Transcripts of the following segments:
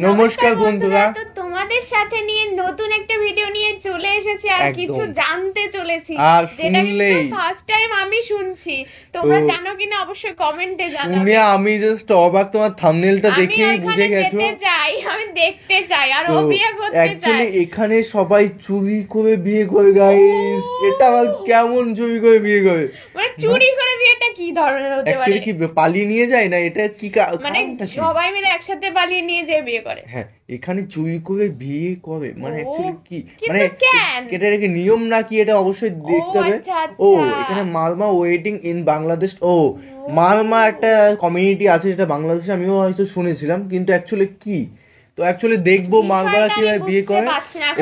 নমস্কার বন্ধুরা, তো তোমাদের সাথে নিয়ে নতুন একটা ভিডিও নিয়ে চলে এসেছি আর একদম। কিছু জানতে চলেছি আর যেটা শুনলেই কিন্তু ফার্স্ট টাইম আমি শুনছি। তোমরা জানো কিনা অবশ্যই কমেন্টে জানাবে। শুনে আমি জাস্ট অবাক, তোমার থাম্বনেলটা দেখেই বুঝে গেছো। যেতে চাই, আমি দেখতে চাই আর তো ও বিয়ে করতে চাই। অ্যাকচুয়ালি এখানে সবাই চুরি করে বিয়ে করে গাইস। এটা আবার কেমন চুরি করে বিয়ে করে? মানে চুরি করে বিয়েটা কি ধরনের হতে পারে? অ্যাকচুয়ালি কি পালিয়ে নিয়ে যায় না, এটা কি মানে কারণটা কি? সবাই মিলে একসাথে পালিয়ে নিয়ে যায় বিয়ে করে। হ্যাঁ, এখানে চুরি করে বিয়ে করে মানে অ্যাকচুয়ালি কি কিন্তু মানে কেন? এটা কি নিয়ম নাকি এটা অবশ্যই দেখতে হবে। আচ্ছা, ও আচ্ছা। এখানে মালমা ওয়েটিং ইন বাংলাদেশ। ও মালমা একটা কমিউনিটি আছে যেটা বাংলাদেশে আমিও হয়তো শুনেছিলাম, কিন্তু অ্যাকচুয়ালি কি, তো অ্যাকচুয়ালি দেখবো মালমারা কিভাবে বিয়ে করে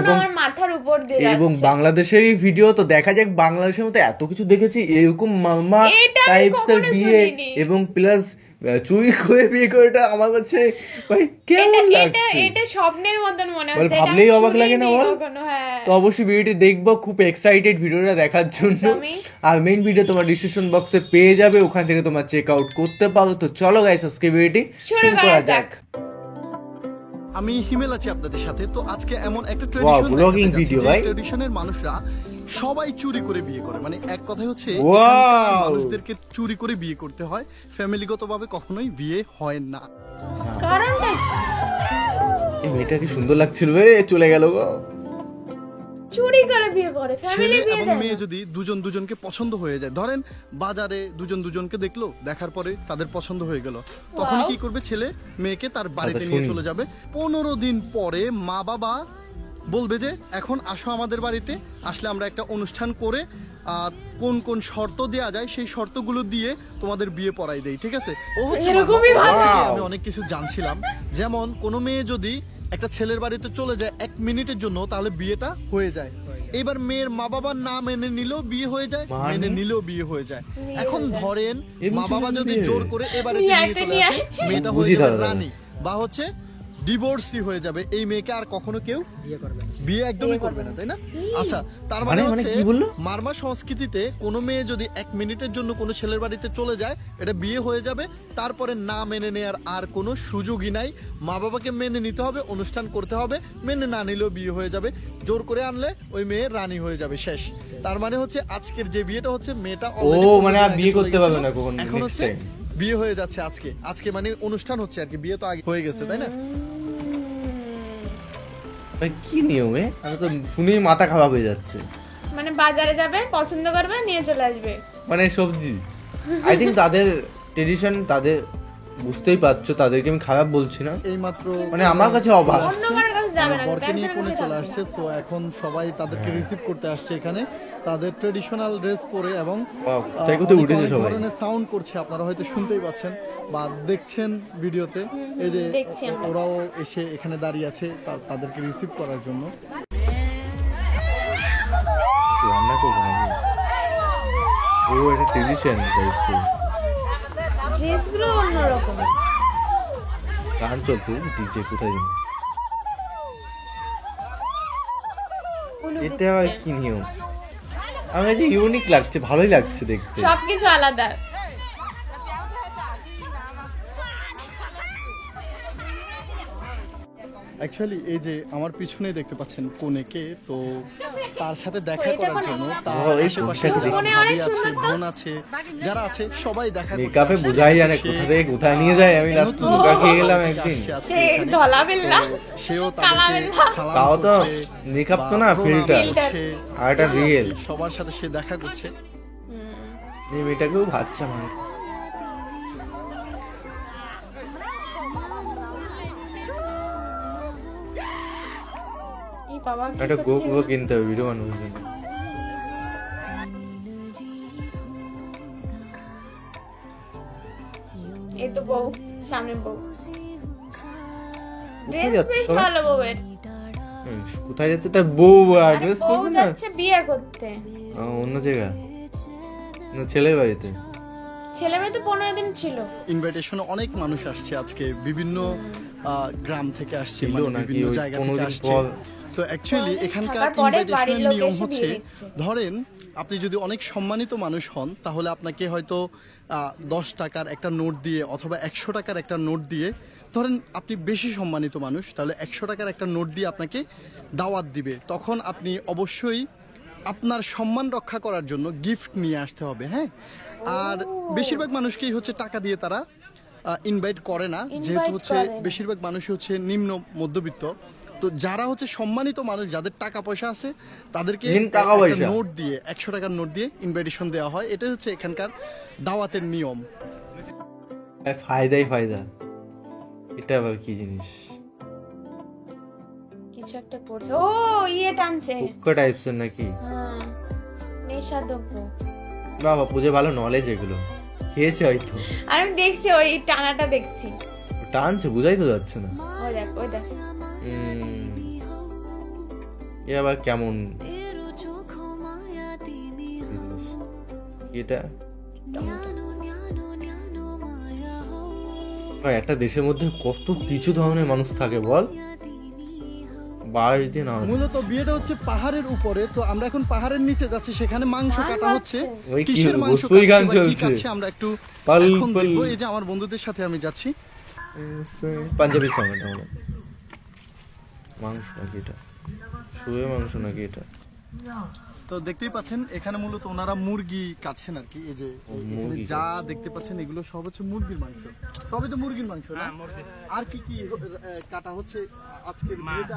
এবং আমার মাথার উপর দিয়ে এবং যাচ্ছে। বাংলাদেশের এই ভিডিও তো দেখা যাক। বাংলাদেশের মধ্যে এত কিছু দেখেছি, এরকম মালমা এটা আমি টাইপস এর কখনো বিয়ে শুনিনি। এবং প্লাস চুরি করে বিয়ে করে, এটা আমার কাছে ভাই কেমন লাগছে। এটা স্বপ্নের মতন মনে বল, হচ্ছে। ভাবলেই অবাক লাগে না বল? হ্যাঁ। তো অবশ্যই ভিডিওটি দেখবো, খুব এক্সাইটেড ভিডিওটা দেখার জন্য। একদমই। আর মেইন ভিডিও তোমার ডিসক্রিপশন বক্সে পেয়ে যাবে, ওখান থেকে তোমার চেক আউট করতে পারো। তো চলো গাইস, আজকে ভিডিওটি শুরু করা যাক। আমি হিমেল আছি আপনাদের সাথে। তো আজকে এমন একটা vlogging video, ভাই। ট্রেডিশনের মানুষরা সবাই চুরি করে বিয়ে করে, মানে এক কথায় হচ্ছে Wow! এখানকার মানুষদেরকে চুরি করে বিয়ে করতে হয়। ফ্যামিলিগতভাবে কখনোই বিয়ে হয় না। কারণটা কি? এই মেয়েটা কি সুন্দর লাগছিল রে, চলে গেল গো। চুরি করে বিয়ে করে, ছেলে ফ্যামিলি বিয়ে এবং দেয় মেয়ে না। যদি দুজন দুজনকে পছন্দ হয়ে যায়, ধরেন বাজারে দুজন দুজনকে দেখলো, দেখার পরে তাদের পছন্দ হয়ে গেল, তখন Wow! কি করবে? ছেলে মেয়েকে তার বাড়িতে আচ্ছা, নিয়ে শুনি। চলে যাবে। 15 দিন পরে মা বাবা বলবে যে এখন আসো আমাদের বাড়িতে, আসলে আমরা একটা অনুষ্ঠান করে কোন কোন শর্ত দেয়া যায় সেই শর্তগুলো দিয়ে তোমাদের বিয়ে পড়াই দেই, ঠিক আছে? ও হচ্ছে এরকমই মামা। ভাষা। আমি অনেক কিছু জানছিলাম, যেমন কোনো মেয়ে যদি একটা ছেলের বাড়িতে চলে যায় 1 মিনিটের জন্য, তাহলে বিয়েটা হয়ে যায়। এবার মেয়ের মা বাবার না মেনে নিলেও বিয়ে হয়ে যায়, মানে? মেনে নিলেও বিয়ে হয়ে যায়। এখন ধরেন এমন মা বাবা চলবে যদি বিয়ে? জোর করে এবারে নিয়ে নিয়ে আয়, চলে নিয়ে আসে, আয়। মেয়েটা হয়ে বুঝি যাবে দাদা। রানী, বা হচ্ছে ডিভোর্সই হয়ে যাবে। এই মেয়েকে আর কখনো কেউ বিয়ে একদমই করবে না, তাই না? আচ্ছা, তার মানে মানে হচ্ছে কি বললো? মারমা সংস্কৃতিতে কোনো মেয়ে যদি 1 মিনিটের জন্য কোনো ছেলের বাড়িতে চলে যায়, এটা বিয়ে হয়ে যাবে। তারপরে না মেনে নেওয়ার আর কোনো সুযোগই নাই। মা বাবাকে মেনে নিতে হবে, অনুষ্ঠান করতে হবে, মেনে না নিলেও বিয়ে হয়ে যাবে। জোর করে আনলে ওই মেয়ে রানী হয়ে যাবে, শেষ। তার মানে হচ্ছে আজকের যে বিয়েটা হচ্ছে, মেয়েটা already মানে আর 15 দিন বিয়ে আগে করতে চলে পারবে গেছিল। না কখনো, এখন next হচ্ছে time। বিয়ে হয়ে যাচ্ছে আজকে। আজকে মানে অনুষ্ঠান হচ্ছে আর কি, বিয়ে তো আগে হয়ে গেছে, তাই না? ভাই কি নিয়মে, আমি তো শুনেই মাথা খারাপ হয়ে যাচ্ছে। মানে বাজারে যাবে, পছন্দ করবে, নিয়ে চলে আসবে। মানে সবজি, আই থিঙ্ক তাদের ট্রেডিশন, তাদের বুঝতেই পারছো, তাদেরকে আমি খারাপ বলছি না। এইমাত্র মানে আমার কাছে অবাক। অন্য কারোর কাছে যাবে না, বরকে নিয়ে একজনের কোণে কাছে চলে যাবে। আসছে। সো এখন সবাই তাদেরকে রিসিভ করতে আসছে এখানে, তাদের ট্রেডিশনাল ড্রেস পরে, এবং কোথায় কোথায় অনেক উঠেছে অনেক সবাই। ধরনের সাউন্ড করছে, আপনারা হয়তো শুনতেই পাচ্ছেন বা দেখছেন ভিডিওতে। এই যে দেখছি আমরা। ওরাও এসে এখানে দাঁড়িয়ে আছে তাদেরকে রিসিভ করার জন্য। রান্না করবো নাকি? ও এটা ট্রেডিশন টাইপস। ড্রেসগুলো অন্যরকম। গান চলছে, ডিজে কোথায় গেল? এটা আবার কি নিয়ম? আমার কাছে ইউনিক লাগছে, ভালোই লাগছে দেখতে। সবকিছু আলাদা। অ্যাকচুয়ালি এই যে আমার পিছনেই দেখতে পাচ্ছেন কনেকে, তো তার সাথে দেখা করার জন্য তার ও, এই আশেপাশে বোনটাকে যারা দেখি। ভাবি অনেক আছে, সুন্দর তো। বোন আছে, যারা আছে সবাই দেখা করতে মেকআপে আসছে। বোঝাই জানে সে কোথা থেকে কোথায় নিয়ে যায়। আমি লাস্ট নতুন ধোকা খেয়ে জায়গা গেলাম থেকে একদিন। আসছে আজকে সে এখানে। ধলা বেল্লা। তো সেও কালা তাদেরকে বেল্লা। সালাম তাও তো করছে মেকআপ তো বা না, প্রণাম ফিল্টার। করছে। আর এটা রিয়েল। সবার সাথে সে দেখা করছে। এই মেয়েটাকেও ভাবছে আমার। এই বাবা কি একটা করছে? গোপ্রো কিনতে হবে ভিডিও বানানোর জন্য। এই তো বউ, সামনে বউ। কোথায় ড্রেস যাচ্ছে বেশ সবাই? ভালো বউয়ের। কোথায় যাচ্ছে তার বউ? আরে ড্রেস বউ পরবে না? যাচ্ছে বিয়ে করতে। অন্য জায়গা, না ছেলের বাড়িতে। ছেলে মেয়ে তো 15 দিন ছিল। ইনভাইটেশনে অনেক মানুষ আসছে আজকে, বিভিন্ন গ্রাম থেকে আসছে, ছিল মানে নাকি বিভিন্ন ওই জায়গা 15 থেকে দিন আসছে। পর? তো অ্যাকচুয়ালি এখানকার থাকার পরে বাড়ির ইনভাইটেশনের লোক নিয়ম এসে হচ্ছে, বিয়ে দিচ্ছে। ধরেন আপনি যদি অনেক সম্মানিত মানুষ হন, তাহলে আপনাকে হয়তো 10 টাকার একটা নোট দিয়ে অথবা 100 টাকার একটা নোট দিয়ে ধরেন আপনি বেশি সম্মানিত মানুষ, তাহলে 100 টাকার একটা নোট দিয়ে আপনাকে দাওয়াত দিবে, তখন আপনি অবশ্যই আপনার সম্মান রক্ষা করার জন্য গিফট নিয়ে আসতে হবে। হ্যাঁ, আর বেশিরভাগ মানুষকেই হচ্ছে টাকা দিয়ে তারা ইনভাইট করে না, যেহেতু হচ্ছে বেশিরভাগ মানুষই হচ্ছে নিম্ন মধ্যবিত্ত। তো যারা হচ্ছে সম্মানিত মানুষ, যাদের টাকা পয়সা আছে, তাদেরকে একটা নোট দিয়ে 100 টাকার নোট দিয়ে ইনভাইটেশন দেওয়া হয়। এটা হচ্ছে এখানকার দাওয়াতের নিয়ম। ফায়দাই ফায়দা। এটা আবার কি জিনিস? কিছু একটা করছে, ও ইয়ে টানছে, হুক্কা টাইপসের নাকি? হ্যাঁ, নেশা দ্রব্য। বাবা বুঝে ভালো নলেজ, এগুলো খেয়েছে হয়তো। আর আমি দেখছি ওই টানাটা দেখছি, টানছে, বুঝাই তো যাচ্ছে না। ওই দেখ ওই দেখ। এ আবার কেমন এটা? ভাই, একটা দেশের মধ্যে কত কিছু ধরনের মানুষ থাকে বল। মূলত বিয়েটা হচ্ছে পাহাড়ের উপরে, তো আমরা এখন পাহাড়ের নিচে যাচ্ছি, সেখানে মাংস কাটা হচ্ছে। কিসের মাংস কাটছে আমরা একটু এখন দেখবো। এই যে আমার বন্ধুদের সাথে আমি যাচ্ছি। পাঞ্জাবি সং, মাংস নাকি এটা? শুয়ে মাংস নাকি এটা? তো দেখতেই পাচ্ছেন এখানে মূলত ওনারা মুরগি কাটছেন আর কি। এই যে এখানে যা দেখতে পাচ্ছেন এগুলো সব হচ্ছে মুরগির মাংস। সবই তো মুরগির মাংস না? আর কি কি কাটা হচ্ছে আজকের বিয়েতে?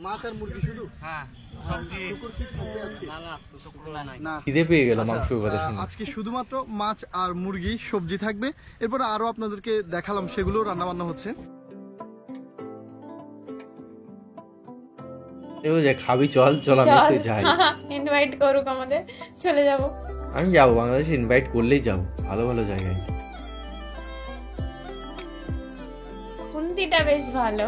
মাছ আর মুরগি শুধু? হ্যাঁ, সবজি শুকর কি থাকবে আজকে? না, খিদে পেয়ে গেল মাংসের কথা শুনে। আজকে শুধুমাত্র মাছ আর মুরগি সবজি থাকবে। এরপর আরো আপনাদেরকে দেখালাম, সেগুলো রান্না বান্না হচ্ছে। এবার যে খাবি, চল চল আমি একটু যাই। ইনভাইট করুক আমাদের, চলে যাব। আমি যাবো বাংলাদেশে, ইনভাইট করলেই যাবো ভালো ভালো জায়গায়। খুন্তিটা বেশ ভালো।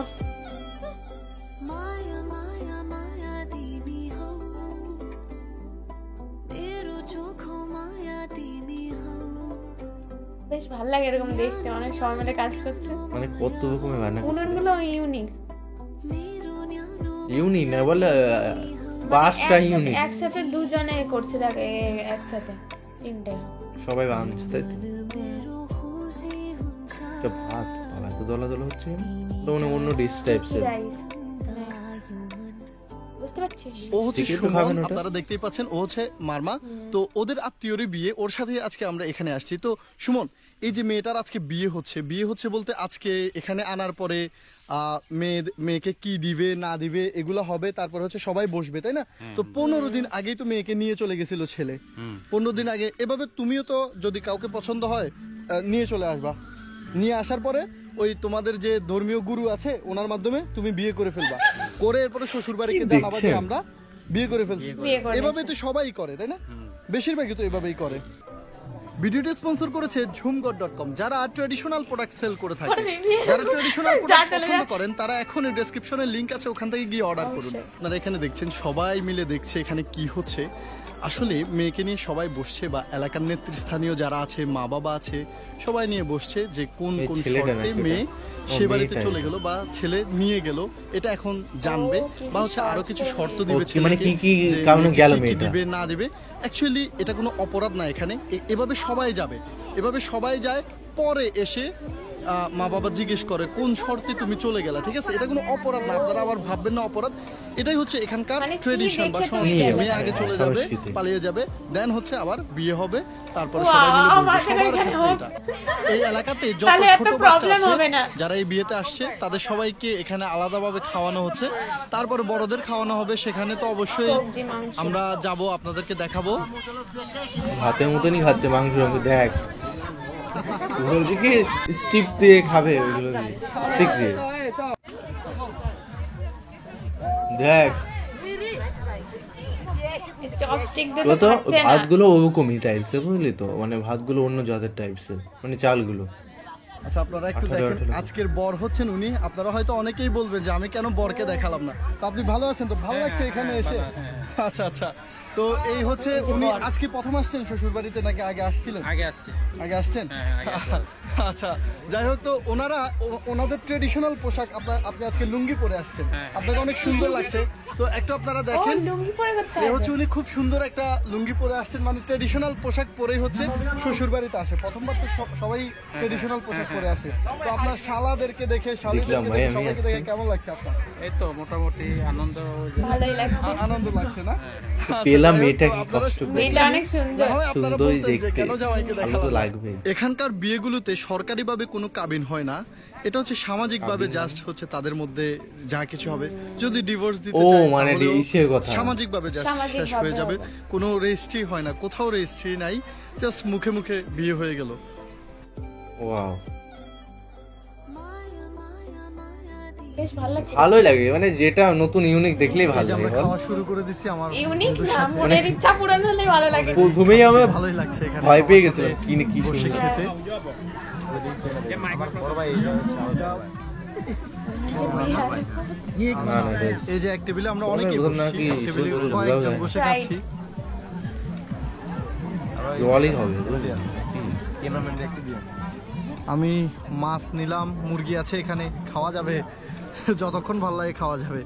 বেশ ভালো লাগে এরকম দেখতে, অনেক সবাই মিলে কাজ করছে। মানে কত রকমের রান্না করছে। উনুনগুলো ইউনিক ইউনিক না বলে, বাসটা ইউনিক। একসাথে দুজনে করছে, দেখ একসাথে তিনটে সবাই বাঁধছে, তাই তো। ভাত বাবা তো দলা দলা হচ্ছে, মানে অন্য ডিশ টাইপসের। বুঝতে পারছিস? ও হচ্ছে সুমন, আপনারা দেখতেই পাচ্ছেন, ও হচ্ছে মারমা। তো ওদের আত্মীয়রই বিয়ে, ওর সাথে আজকে আমরা এখানে আসছি। তো সুমন, এই যে মেয়েটার আজকে বিয়ে হচ্ছে বলতে আজকে এখানে আনার পরে মেয়েকে কি দিবে না দিবে এগুলো হবে, তারপর হচ্ছে সবাই বসবে, তাই না? তো 15 দিন আগেই তো মেয়েকে নিয়ে চলে গেছিল ছেলে। 15 দিন আগে এভাবে তুমিও তো যদি কাউকে পছন্দ হয় নিয়ে চলে আসবা। নিয়ে আসার পরে ওই তোমাদের যে ধর্মীয় গুরু আছে ওনার মাধ্যমে তুমি বিয়ে করে ফেলবা, করে এরপরে শ্বশুর বাড়িকে জানাবা যে আমরা বিয়ে করে ফেলছি। এভাবে তো সবাই করে, তাই না? বেশিরভাগই তো এভাবেই করে। ভিডিওটি স্পন্সর করেছে ঝুমগড়.com, যারা ট্র্যাডিশনাল প্রোডাক্ট সেল করে থাকে। যারা ট্র্যাডিশনাল প্রোডাক্ট পছন্দ করেন তারা এখন ডেসক্রিপশনে লিংক আছে, ওখান থেকে গিয়ে অর্ডার করুন। আপনারা এখানে দেখছেন সবাই মিলে দেখছে এখানে কি হচ্ছে। আসলে মেয়েকে নিয়ে সবাই বসছে, বা এলাকার নেতৃস্থানীয় যারা আছে, মা বাবা আছে, সবাই নিয়ে বসছে যে কোন কোন শর্তে মেয়ে সে বাড়িতে চলে গেল বা ছেলে নিয়ে গেল, এটা এখন জানবে, বা হচ্ছে আরো কিছু শর্ত দিবে, মানে কি কি কারণে গেল মেয়েটা, দিবে না দিবে। অ্যাকচুয়ালি এটা কোনো অপরাধ না এখানে, এভাবে সবাই যাবে, এভাবে সবাই যায়। পরে এসে মা বাবা জিজ্ঞেস করে কোন শর্তে তুমি চলে গেলা, ঠিক আছে? এটা কোনো অপরাধ না, আপনারা আবার ভাববেন না অপরাধ। এটাই হচ্ছে এখানকার ট্রেডিশন বা সংস্কৃতি। মেয়ে আগে চলে যাবে, পালিয়ে যাবে, দেন হচ্ছে আবার বিয়ে হবে, তারপরে সবাই মিলে ঘুরবে। সবার ক্ষেত্রে এটা। এই এলাকাতে যত ছোট বাচ্চা আছে যারা এই বিয়েতে আসছে তাদের সবাইকে এখানে আলাদাভাবে খাওয়ানো হচ্ছে, তারপরে বড়দের খাওয়ানো হবে। সেখানে তো অবশ্যই আমরা যাব, আপনাদেরকে দেখাবো। ভাতের মতনই খাচ্ছে মাংস, দেখ বলছি কি স্টিক দিয়ে খাবে, ওইগুলো দিয়ে স্টিক দিয়ে দেখ। তো ভাতগুলো ওরকমই টাইপসের, বুঝলি তো? মানে ভাতগুলো অন্য জাতের টাইপসের, মানে চালগুলো। আচ্ছা, আপনারা একটু দেখেন, আজকের বর হচ্ছেন উনি। আপনারা হয়তো অনেকেই বলবেন যে আমি কেন বরকে দেখালাম না। তো আপনি ভালো আছেন তো? ভালো লাগছে এখানে এসে? আচ্ছা আচ্ছা, তো এই হচ্ছে উনি আজকে প্রথম আসছেন শ্বশুর বাড়িতে নাকি আগে আসছিলেন? আগে আসছেন। আচ্ছা, যাই হোক, তো ওনারা ওনাদের ট্রেডিশনাল পোশাক আপনি আজকে লুঙ্গি পরে আসছেন, আপনাকে অনেক সুন্দর লাগছে। তো একটু আপনারা দেখেন, লুঙ্গি পরে করতে এই হবে। হচ্ছে উনি খুব সুন্দর একটা লুঙ্গি পরে আসছেন, মানে ট্রেডিশনাল পোশাক পরেই হচ্ছে শ্বশুর বাড়িতে আসে। প্রথমবার তো সবাই ট্রেডিশনাল পোশাক পরে আসে। তো আপনার শালাদেরকে দেখে, শালীদেরকে দেখে, সবাইকে দেখে কেমন লাগছে আপনার? এই তো মোটামুটি ভালোই লাগছে। আনন্দ লাগছে না? পেলাম আচ্ছা, মেয়েটা যাই কি হোক, আপনারা কষ্ট করে। মেয়েটা অনেক সুন্দর। না হয় আপনারা সুন্দরই বলতেন যে দেখতে, কেন জামাইকে দেখা ভালো তো হলো না। লাগবে। এখানকার বিয়েগুলোতে সরকারিভাবে কোনো কাবিন হয় না, এটা হচ্ছে সামাজিকভাবে জাস্ট হচ্ছে তাদের মধ্যে যা কিছু হবে। যদি ডিভোর্স দিতে ও, চায় মানে তাহলেও ইসের কথা। সামাজিকভাবে জাস্ট শেষ হয়ে যাবে, কোনো রেজিস্ট্রি হয় না, কোথাও রেজিস্ট্রি নাই, জাস্ট মুখে মুখে বিয়ে হয়ে গেল। ওয়াও, বেশ ভালো লাগছে। ভালোই লাগে, মানে যেটা নতুন ইউনিক দেখলেই এই ভালো যে আমরা লাগে বল। খাওয়া শুরু করে দিছি, আমার ইউনিক না, মনের ইচ্ছা পূরণ হলে ভালো লাগে। প্রথমেই আমার ভালোই লাগছে এখানে ভয় পেয়ে সবার গেছিলাম, সাথে কি বসে শুনবো। খেতে। এই যে এক টেবিলে আমরা অনেকেই প্রথম বসছি, নাকি এক টেবিলে শুরু করে কয়েকজন দেওয়া বসে যায়। খাচ্ছি। জলই হবে। আমি মাছ নিলাম, মুরগি আছে এখানে, খাওয়া যাবে যতক্ষণ ভালো লাগে খাওয়া যাবে।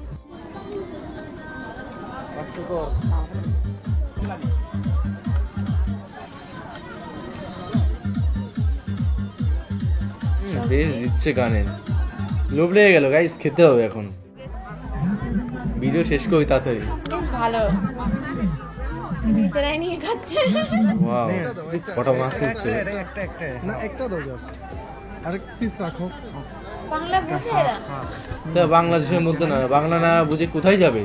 বেশ দিচ্ছে গানে, লোভ লেগে গেল গাইস, খেতে হবে এখন, ভিডিও শেষ করি তাড়াতাড়ি। বেশ ভালো, নিজেরাই নিয়ে খাচ্ছে। ওয়াও, কটা মাছ উঠছে। না, একটা দাও জাস্ট, আরেক পিস রাখো। বাংলা বুঝে এরা? তা বাংলাদেশের মধ্যে না, বাংলা না বুঝে কোথায় যাবে?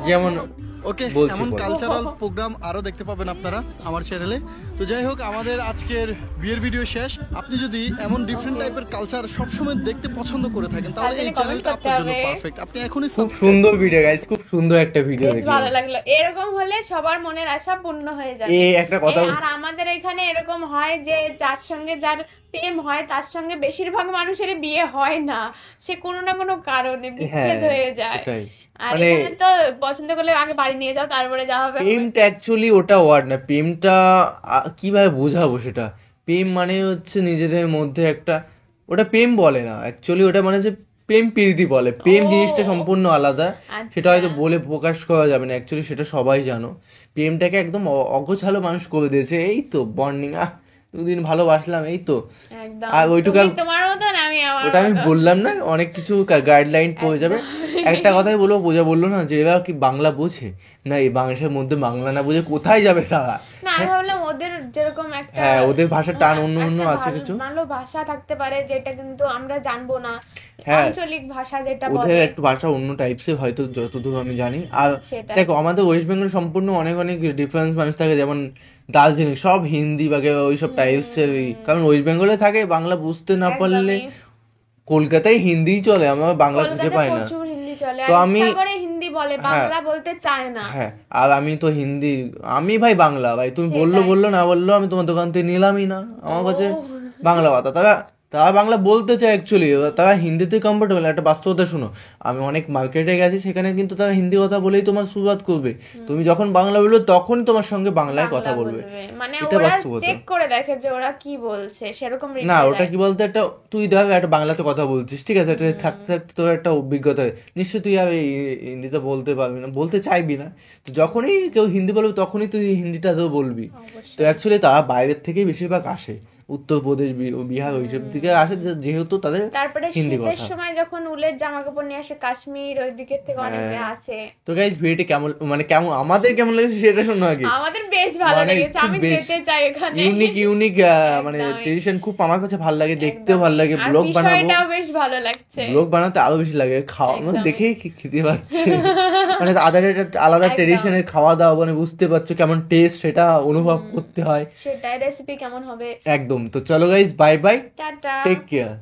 যেমন ওকে, বলছি এমন বল। কালচারাল প্রোগ্রাম আরো দেখতে পাবেন আপনারা আমার চ্যানেলে। তো যাই হোক, আমাদের আজকের বিয়ের ভিডিও শেষ। আপনি যদি এমন ডিফারেন্ট টাইপের কালচার সবসময় দেখতে পছন্দ করে থাকেন, তাহলে এই তাহলে চ্যানেলটা comment করতে আপনার জন্য হবে। পারফেক্ট। আপনি এখনই খুব সুন্দর ভিডিও গাইস, খুব সুন্দর একটা ভিডিও বেশ ভালো দেখলাম। লাগলো, এরকম হলে সবার মনের আশা পূর্ণ হয়ে যাবে। এই একটা কথা আর আমাদের এখানে এরকম হয় যে যার সঙ্গে যার প্রেম হয় তার সঙ্গে বেশিরভাগ মানুষেরই বিয়ে হয় না, সে কোনো না কোনো কারণে বিচ্ছেদ হয়ে যায়। সেটাই। আর মানে এখানে তো পছন্দ করলে আগে বাড়ি নিয়ে যাও, তারপরে যা হবে। প্রেমটা অ্যাকচুয়ালি ওটা ওয়ার্ড না, প্রেমটা কিভাবে বোঝাবো সেটা। প্রেম মানে হচ্ছে নিজেদের মধ্যে একটা, ওটা প্রেম বলে না অ্যাকচুয়ালি, ওটা মানে যে প্রেম প্রীতি বলে। প্রেম জিনিসটা সম্পূর্ণ আলাদা, সেটা হয়তো বলে প্রকাশ করা যাবে না অ্যাকচুয়ালি, সেটা সবাই জানো। প্রেমটাকে একদম অগোছালো মানুষ করে দিয়েছে, এই তো বন্ডিং, দুদিন ভালোবাসলাম, এই তো। একদম আর ওইটুকু তুমি তোমার মতন, আমি আমার ওটা আমি বললাম না, অনেক কিছু গাইডলাইন পড়ে যাবে। একটা কথাই বলবো, বোঝা বললো না যে এরা কি বাংলা বোঝে না, এই বাংলাদেশের মধ্যে বাংলা না বুঝে কোথায় যাবে তারা? না, আমি ভাবলাম ওদের যেরকম একটা হ্যাঁ, ওদের ভাষার টান অন্য অন্য একটা আছে কিছু। ভালো ভাষা থাকতে পারে যেটা কিন্তু আমরা জানবো না, হ্যাঁ, আঞ্চলিক ভাষা যেটা ওদের বলে। একটু ভাষা অন্য টাইপসের হয়তো, যতদূর আমি জানি। আর সেটাই। দেখো, আমাদের ওয়েস্ট বেঙ্গল সম্পূর্ণ অনেক অনেক ডিফারেন্স মানুষ থাকে, যেমন দার্জিলিং সব হিন্দি বা ওইসব টাইপসের, কারণ ওয়েস্ট বেঙ্গলে থাকে, বাংলা বুঝতে না পারলে। কলকাতায় হিন্দিই চলে, আমরা বাংলা খুঁজে পাই না। প্রচুর হিন্দি চলে, তো আর আমি ইচ্ছা করে হিন্দি বলে, বাংলা বলতে চায় না। হ্যাঁ, আর আমি তো হিন্দি, আমি ভাই বাংলা, ভাই তুমি বললো না বললো, আমি তোমার দোকান থেকে নিলামই না, আমার কাছে বাংলা কথা। তারা বাংলা বলতে চায় অ্যাকচুয়ালি, তারা হিন্দিতে কমফোর্টেবল। একটা বাস্তবতা শুনো, আমি অনেক মার্কেটে গেছি, সেখানে কিন্তু তারা হিন্দি কথা বলেই তোমার শুরুয়াত করবে। তুমি যখন বাংলা বলবে তখন তোমার সঙ্গে বাংলায় কথা বলবে, মানে এটা ওরা বাস্তবতা। চেক করে দেখে যে ওরা কি বলছে, সেরকম reply না, ওটা দেয়। কি বলতে, একটা তুই ধর একটা বাংলাতে কথা বলছিস, ঠিক আছে, এটা থাকতে থাকতে তোর একটা অভিজ্ঞতা হয়, নিশ্চয়ই তুই আর এই হিন্দিতে বলতে পারবি না, বলতে চাইবি না। তো যখনই কেউ হিন্দি বলবে তখনই তুই হিন্দিটা তো বলবি। তো অ্যাকচুয়ালি তারা বাইরের থেকেই বেশিরভাগ আসে, উত্তরপ্রদেশ, বিহার, ওইসব দিকে আসে, যেহেতু তাদের তারপরে হিন্দি শীতের কথা। সময় যখন উলের জামা কাপড় নিয়ে আসে, কাশ্মীর ওই দিকের থেকে অনেকে আসে। তো গাইস, ভিডিওটি কেমন, মানে কেমন আমাদের কেমন লেগেছে সেটা শোনো আগে। আমাদের বেশ ভালো মানে লেগেছে, খুব আমি বেশ যেতে চাই ওখানে। ইউনিক মানে ট্রেডিশন খুব আমার কাছে ভালো লাগে, দেখতেও ভালো লাগে। আর ব্লগ বানাবো, বিষয়টাও বেশ ভালো লাগছে। ব্লগ বানাতে আরো বেশি লাগে, খাওয়া মানে একদমই। দেখেই খেতে পাচ্ছে। মানে তাদের একটা আলাদা ট্রেডিশনের খাওয়া দাওয়া, মানে বুঝতে পারছো কেমন টেস্ট, সেটা অনুভব করতে হয়। সেটাই, রেসিপি কেমন হবে। একদম। তো চলো গাইস, বাই বাই, টাটা। Take care.